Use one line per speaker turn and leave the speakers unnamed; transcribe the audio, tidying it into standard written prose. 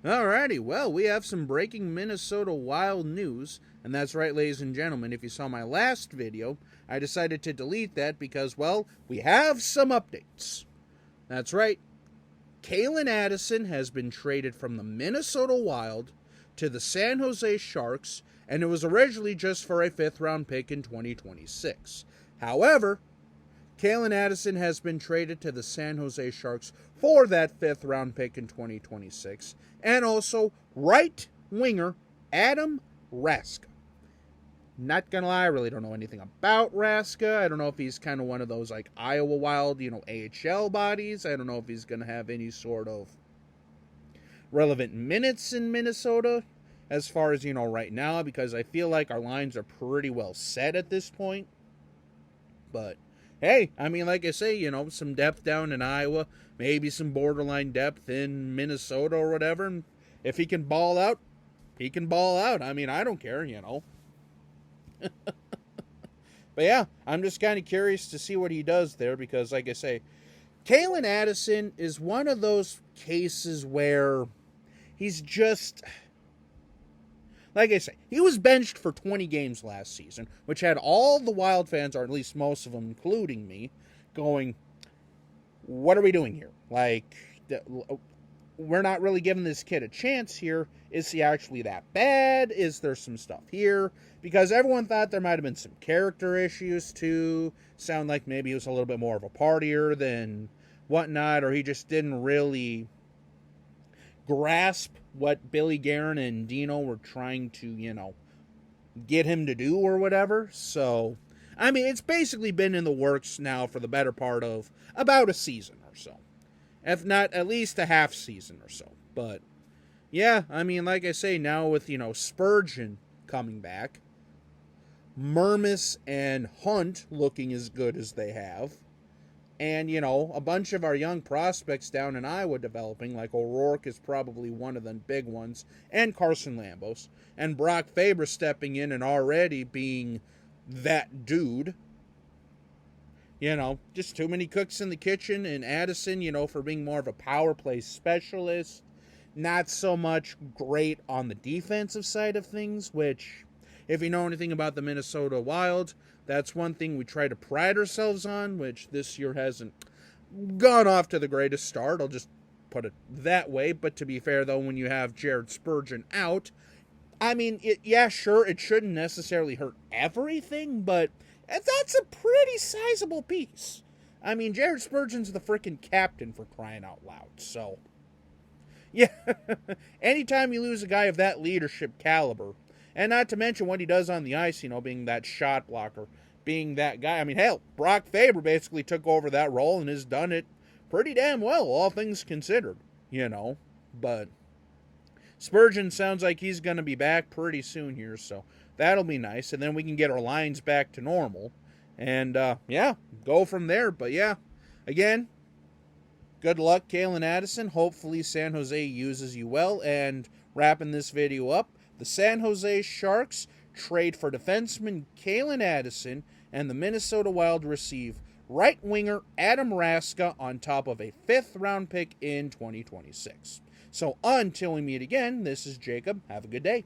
Alrighty, well, we have some breaking Minnesota Wild news. And that's right, ladies and gentlemen, if you saw my last video, I decided to delete that because, well, we have some updates. That's right, Calen Addison has been traded from the Minnesota Wild to the San Jose Sharks, and it was originally just for a 5th-round pick in 2026. However, Calen Addison has been traded to the San Jose Sharks for that 5th-round pick in 2026, and also right winger Adam Raska. Not gonna lie, I really don't know anything about Raska. I don't know if he's kind of one of those like Iowa Wild, AHL bodies. I don't know if he's gonna have any sort of relevant minutes in Minnesota as far as, right now, because I feel like our lines are pretty well set at this point. But hey, like I say, some depth down in Iowa, maybe some borderline depth in Minnesota or whatever. And if he can ball out, he can ball out. I don't care, But yeah, I'm just kind of curious to see what he does there because, like I say, Calen Addison is one of those cases where he's just... Like I say, he was benched for 20 games last season, which had all the Wild fans, or at least most of them, including me, going, what are we doing here? We're not really giving this kid a chance here. Is he actually that bad? Is there some stuff here? Because everyone thought there might have been some character issues too. Sound like maybe he was a little bit more of a partier than whatnot, or he just didn't really grasp what Billy Guerin and Dino were trying to, get him to do or whatever. So, it's basically been in the works now for the better part of about a season or so. If not at least a half season or so. But, yeah, like I say, now with, Spurgeon coming back, Mermis and Hunt looking as good as they have, and, a bunch of our young prospects down in Iowa developing, like O'Rourke is probably one of the big ones, and Carson Lambos, and Brock Faber stepping in and already being that dude. Just too many cooks in the kitchen, and Addison, for being more of a power play specialist, not so much great on the defensive side of things, which, if you know anything about the Minnesota Wild, that's one thing we try to pride ourselves on, which this year hasn't gone off to the greatest start. I'll just put it that way. But to be fair, though, when you have Jared Spurgeon out, sure, it shouldn't necessarily hurt everything, but that's a pretty sizable piece. Jared Spurgeon's the freaking captain, for crying out loud. So, yeah, anytime you lose a guy of that leadership caliber, and not to mention what he does on the ice, being that shot blocker, being that guy. Hell, Brock Faber basically took over that role and has done it pretty damn well, all things considered, But Spurgeon sounds like he's going to be back pretty soon here, so that'll be nice. And then we can get our lines back to normal. And, go from there. But, yeah, again, good luck, Calen Addison. Hopefully San Jose uses you well. And wrapping this video up, the San Jose Sharks trade for defenseman Calen Addison, and the Minnesota Wild receive right winger Adam Raska on top of a 5th-round pick in 2026. So until we meet again, this is Jacob. Have a good day.